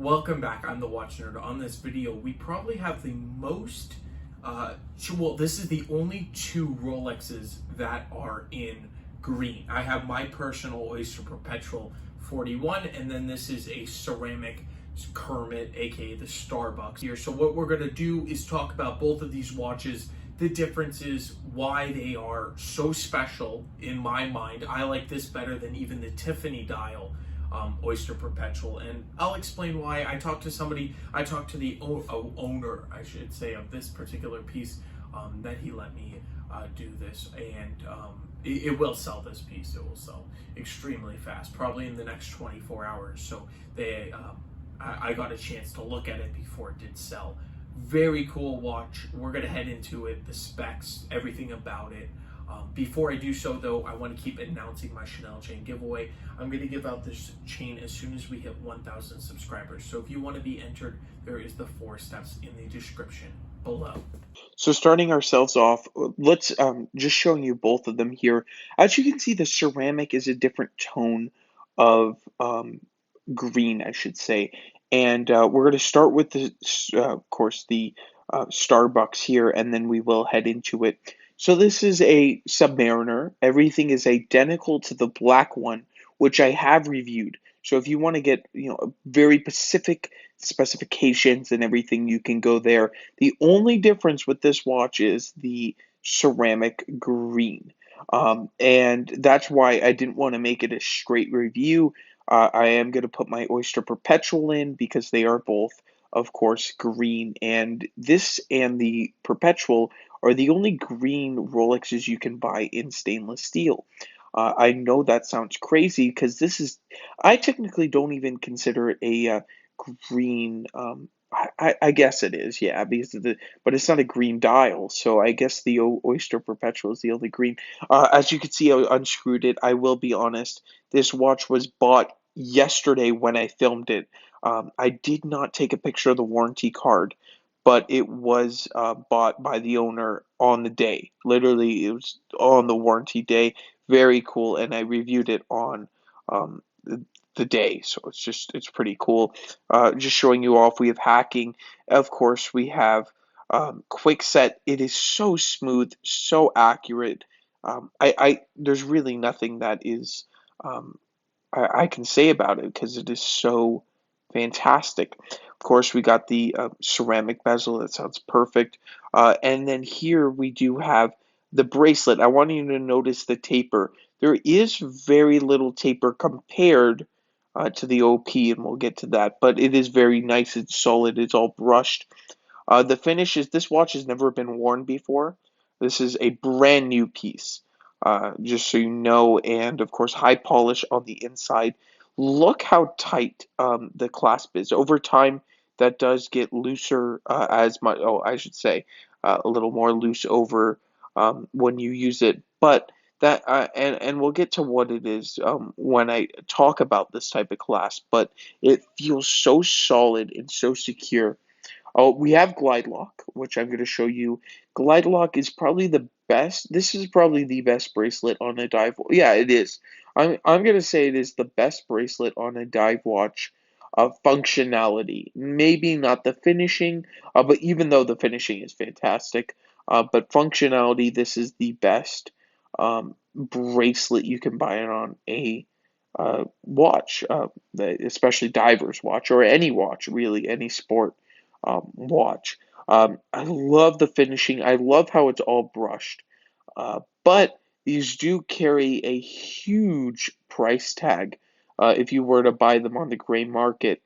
Welcome back. I'm the Watch Nerd. On this video, we probably have the most, this is the only two Rolexes that are in green. I have my personal Oyster Perpetual 41, and then this is a ceramic Kermit, aka the Starbucks here. So what we're gonna do is talk about both of these watches, the differences, why they are so special in my mind. I like this better than even the Tiffany dial. Oyster Perpetual, and I'll explain why. I talked to the owner, I should say, of this particular piece, that he let me do this, and it will sell. This piece, it will sell extremely fast, probably in the next 24 hours. So I got a chance to look at it before it did sell. Very cool watch. We're gonna head into it, the specs, everything about it. Before I do so, though, I want to keep announcing my Chanel chain giveaway. I'm going to give out this chain as soon as we hit 1,000 subscribers. So if you want to be entered, there is the 4 steps in the description below. So starting ourselves off, let's just showing you both of them here. As you can see, the ceramic is a different tone of green, I should say. And we're going to start with the, of course, the Starbucks here, and then we will head into it. So this is a Submariner. Everything is identical to the black one, which I have reviewed. So if you want to get, very specific specifications and everything, you can go there. The only difference with this watch is the ceramic green. And that's why I didn't want to make it a straight review. I am going to put my Oyster Perpetual in because they are both, of course, green. And this and the Perpetual are the only green Rolexes you can buy in stainless steel. I know that sounds crazy because I technically don't even consider it a green. I guess it is, yeah, but it's not a green dial, so I guess the Oyster Perpetual is the only green. As you can see, I unscrewed it. I will be honest, this watch was bought yesterday when I filmed it. I did not take a picture of the warranty card, but it was bought by the owner on the day. Literally, it was on the warranty day. Very cool, and I reviewed it on the day, so it's pretty cool. Just showing you off, we have hacking. Of course, we have quick set. It is so smooth, so accurate. There's really nothing that is I can say about it because it is so fantastic. Of course, we got the ceramic bezel. That sounds perfect. And then here we do have the bracelet. I want you to notice the taper. There is very little taper compared to the OP, and we'll get to that. But it is very nice. It's solid. It's all brushed. The finish is this watch has never been worn before. This is a brand new piece, just so you know. And of course, high polish on the inside. Look how tight the clasp is. Over time, that does get looser as much. Oh, I should say a little more loose over when you use it. But that and we'll get to what it is when I talk about this type of clasp. But it feels so solid and so secure. Oh, we have Glide Lock, which I'm going to show you. Glide Lock is probably the best. This is probably the best bracelet on a dive. Yeah, it is. I'm going to say it is the best bracelet on a dive watch. Functionality, maybe not the finishing, but even though the finishing is fantastic, but functionality, this is the best bracelet you can buy on a watch, especially diver's watch or any watch, really, any sport watch. I love the finishing. I love how it's all brushed. But these do carry a huge price tag if you were to buy them on the gray market.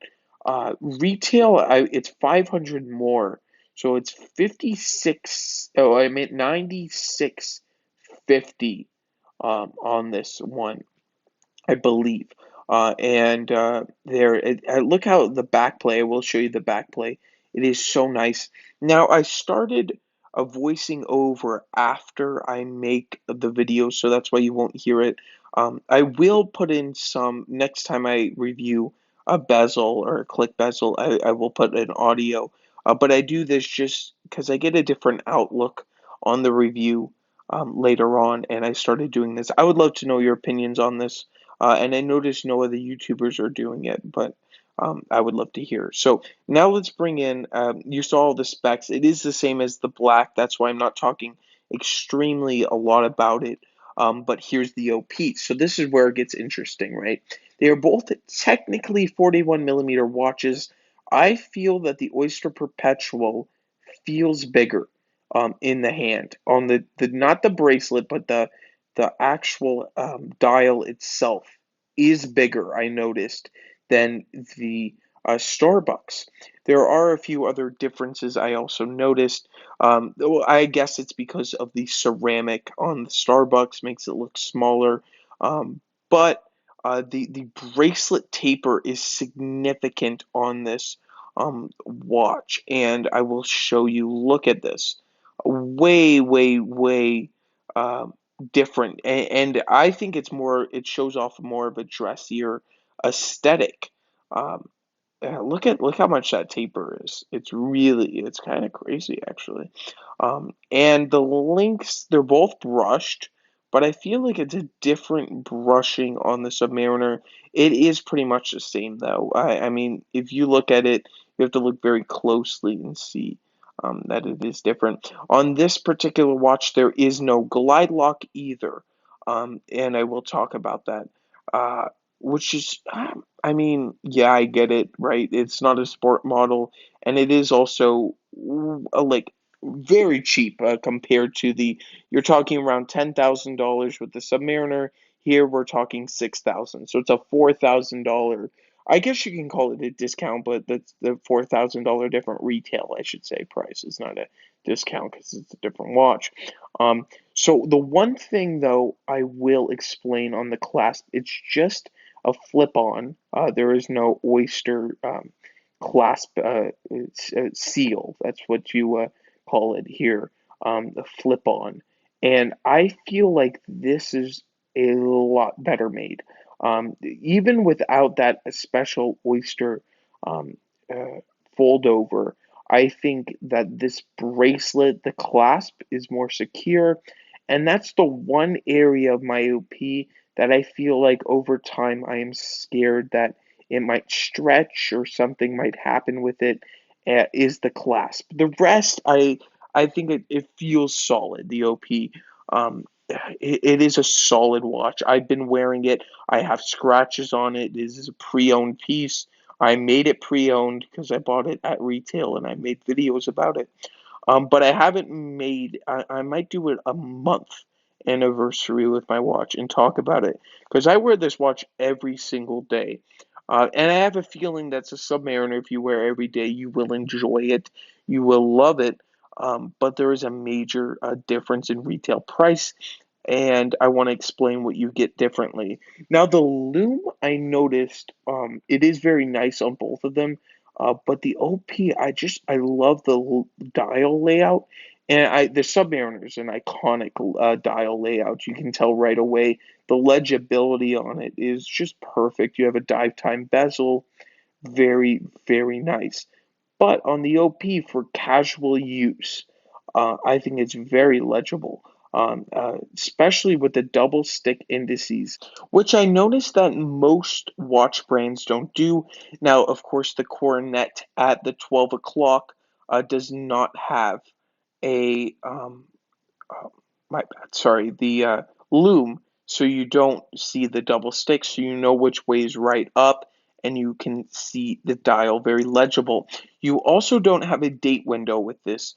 Retail, it's 500 more. So it's 56, oh, I meant 96.50 on this one, I believe. And look how the back play. I will show you the back play. It is so nice. Now I started a voicing over after I make the video, so that's why you won't hear it. I will put in some next time I review a bezel or a click bezel. I will put an audio, but I do this just because I get a different outlook on the review later on, and I started doing this. I would love to know your opinions on this. And I noticed no other YouTubers are doing it, but I would love to hear. So now let's bring in, you saw all the specs. It is the same as the black. That's why I'm not talking extremely a lot about it. But here's the OP. So this is where it gets interesting, right? They are both technically 41 millimeter watches. I feel that the Oyster Perpetual feels bigger in the hand on the not the bracelet, but the actual dial itself is bigger, I noticed, than the Starbucks. There are a few other differences I also noticed. Well, I guess it's because of the ceramic on the Starbucks makes it look smaller. But the bracelet taper is significant on this watch, and I will show you. Look at this, way, way, way different, and I think it's more. It shows off more of a dressier aesthetic. Um, yeah, look how much that taper is. It's kind of crazy actually. And the links, they're both brushed, but I feel like it's a different brushing on the Submariner. It is pretty much the same though. I mean, if you look at it, you have to look very closely and see that it is different. On this particular watch, there is no glide lock either, and I will talk about that. Uh, which is, I mean, yeah, I get it, right? It's not a sport model, and it is also like very cheap compared to you're talking around $10,000 with the Submariner. Here we're talking 6,000, so it's a $4,000. I guess you can call it a discount, but that's the $4,000 different retail, I should say, price. It's not a discount because it's a different watch. So the one thing though I will explain on the Clasp, it's just a flip-on. There is no Oyster clasp seal. That's what you call it here, the flip-on. And I feel like this is a lot better made. Even without that special Oyster um, fold over, I think that this bracelet, the clasp, is more secure. And that's the one area of my OP that I feel like over time I am scared that it might stretch or something might happen with it, is the clasp. The rest, I think it feels solid. The OP, it is a solid watch. I've been wearing it. I have scratches on it. This is a pre-owned piece. I made it pre-owned because I bought it at retail and I made videos about it. But I haven't made. I might do it a month anniversary with my watch and talk about it because I wear this watch every single day. And I have a feeling that's a Submariner. If you wear every day, you will enjoy it. You will love it. But there is a major difference in retail price, and I want to explain what you get differently. Now, the loom I noticed, it is very nice on both of them, but the OP, I love the dial layout, and the Submariner is an iconic dial layout. You can tell right away the legibility on it is just perfect. You have a dive time bezel, very, very nice. But on the OP for casual use, I think it's very legible, especially with the double stick indices, which I noticed that most watch brands don't do. Now, of course, the Coronet at the 12 o'clock does not have a uh, my bad, sorry, the loom, so you don't see the double stick, so you know which way is right up, and you can see the dial very legible. You also don't have a date window with this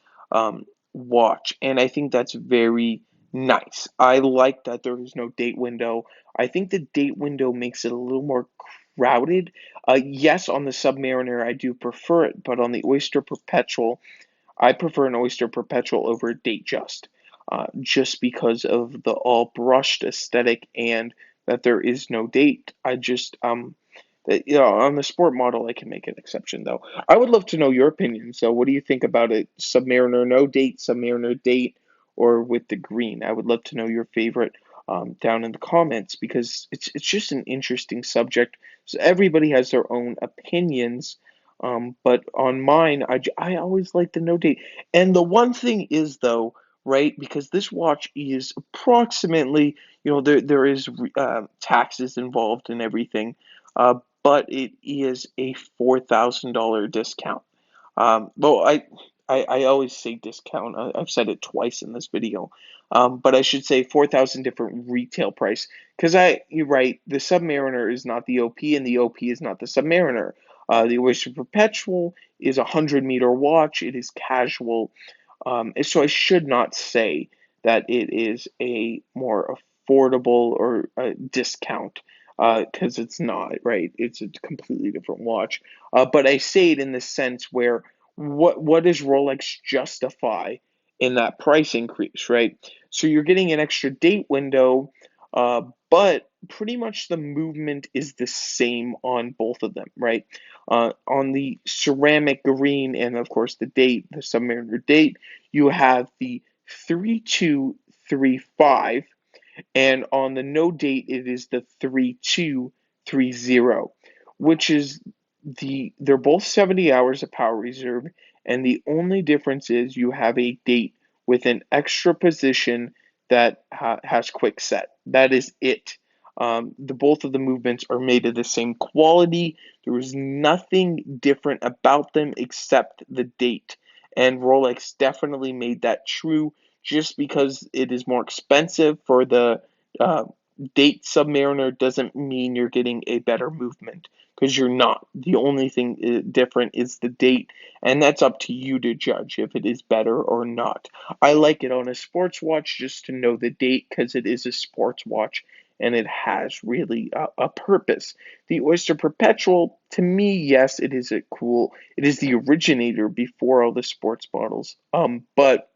watch, and I think that's very nice. I like that there is no date window. I think the date window makes it a little more crowded. Yes, on the Submariner, I do prefer it, but on the Oyster Perpetual, I prefer an Oyster Perpetual over a Datejust, just because of the all brushed aesthetic and that there is no date. That, on the sport model, I can make an exception though. I would love to know your opinion. So, what do you think about it? Submariner no date, Submariner date, or with the green? I would love to know your favorite down in the comments because it's just an interesting subject. So everybody has their own opinions. But on mine, I always like the no date. And the one thing is though, right? Because this watch is approximately, there is taxes involved and everything. but it is a $4,000 discount. Well, I always say discount. I've said it twice in this video, but I should say 4,000 different retail price because you're right. The Submariner is not the OP, and the OP is not the Submariner. The Oyster Perpetual is a 100-meter watch. It is casual. And so I should not say that it is a more affordable or a discount because it's not, right? It's a completely different watch. But I say it in the sense where what does Rolex justify in that price increase, right? So you're getting an extra date window, uh, but pretty much the movement is the same on both of them, right? On the ceramic green and of course the date, the Submariner date, you have the 3235, and on the no date it is the 3230, which is they're both 70 hours of power reserve, and the only difference is you have a date with an extra position that has quick set. That is it. The both of the movements are made of the same quality. There is nothing different about them except the date, and Rolex definitely made that true. Just because it is more expensive for the uh, date Submariner doesn't mean you're getting a better movement because you're not. The only thing different is the date, and that's up to you to judge if it is better or not. I like it on a sports watch just to know the date because it is a sports watch and it has really a purpose. The Oyster Perpetual, to me, yes, it is it is the originator before all the sports bottles. But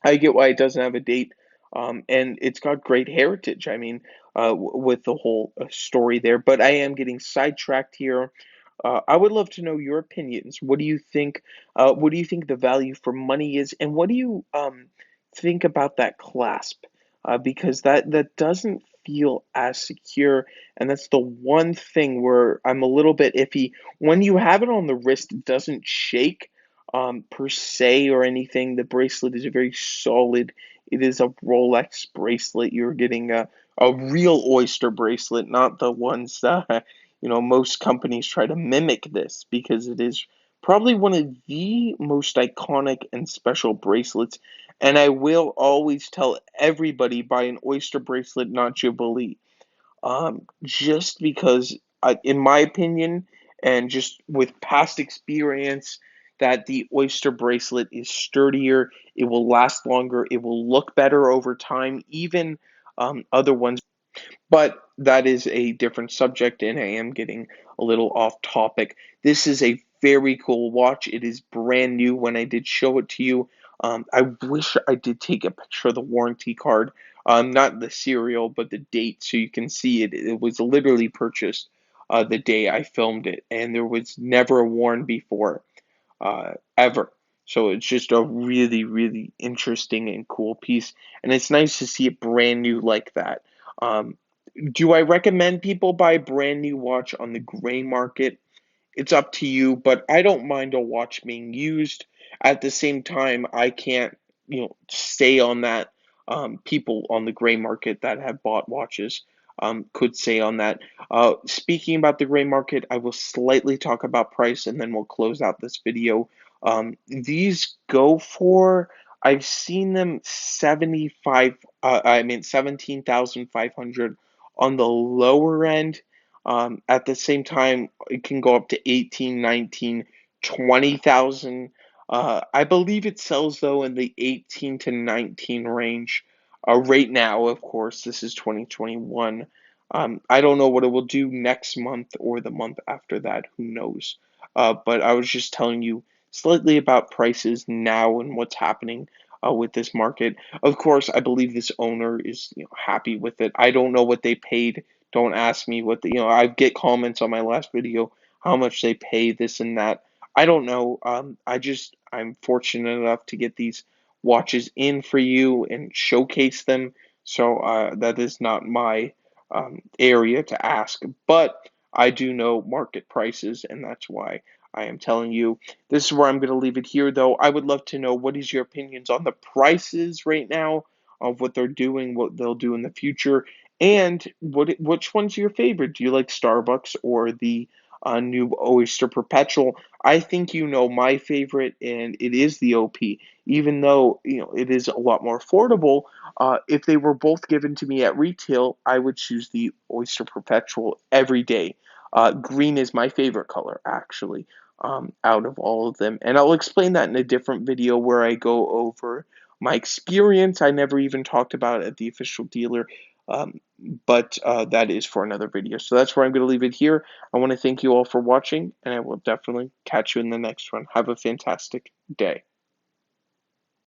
I get why it doesn't have a date, and it's got great heritage. I mean, with the whole story there. But I am getting sidetracked here. I would love to know your opinions. What do you think? What do you think the value for money is, and what do you think about that clasp? Because that doesn't feel as secure, and that's the one thing where I'm a little bit iffy. When you have it on the wrist, it doesn't shake per se or anything. The bracelet is very solid. It is a Rolex bracelet. You're getting a real oyster bracelet, not the ones that most companies try to mimic this because it is probably one of the most iconic and special bracelets. And I will always tell everybody buy an oyster bracelet, not Jubilee. Just because, in my opinion, and just with past experience, that the Oyster bracelet is sturdier, it will last longer, it will look better over time, even other ones. But that is a different subject, and I am getting a little off topic. This is a very cool watch. It is brand new when I did show it to you. I wish I did take a picture of the warranty card, not the serial, but the date, so you can see it. It was literally purchased the day I filmed it, and there was never worn before, ever. So it's just a really, really interesting and cool piece, and it's nice to see it brand new like that. Um, do I recommend people buy a brand new watch on the gray market? It's up to you, but I don't mind a watch being used. At the same time, I can't, stay on that. People on the gray market that have bought watches could say on that. Speaking about the gray market, I will slightly talk about price and then we'll close out this video. These go for, I've seen them 17,500 on the lower end. At the same time, it can go up to 18, 19, 20,000. I believe it sells though in the 18 to 19 range. Right now, of course, this is 2021. I don't know what it will do next month or the month after that. Who knows? But I was just telling you slightly about prices now and what's happening with this market. Of course, I believe this owner is happy with it. I don't know what they paid. Don't ask me what I get comments on my last video how much they pay this and that. I don't know. I'm fortunate enough to get these watches in for you and showcase them. So that is not my area to ask, but I do know market prices, and that's why I am telling you. This is where I'm going to leave it here, though. I would love to know what is your opinions on the prices right now of what they're doing, what they'll do in the future, And which one's your favorite? Do you like Starbucks or the new Oyster Perpetual? I think you know my favorite, and it is the OP. Even though it is a lot more affordable, if they were both given to me at retail, I would choose the Oyster Perpetual every day. Green is my favorite color, actually, out of all of them, and I'll explain that in a different video where I go over my experience. I never even talked about it at the official dealer. But that is for another video. So that's where I'm going to leave it here. I want to thank you all for watching, and I will definitely catch you in the next one. Have a fantastic day.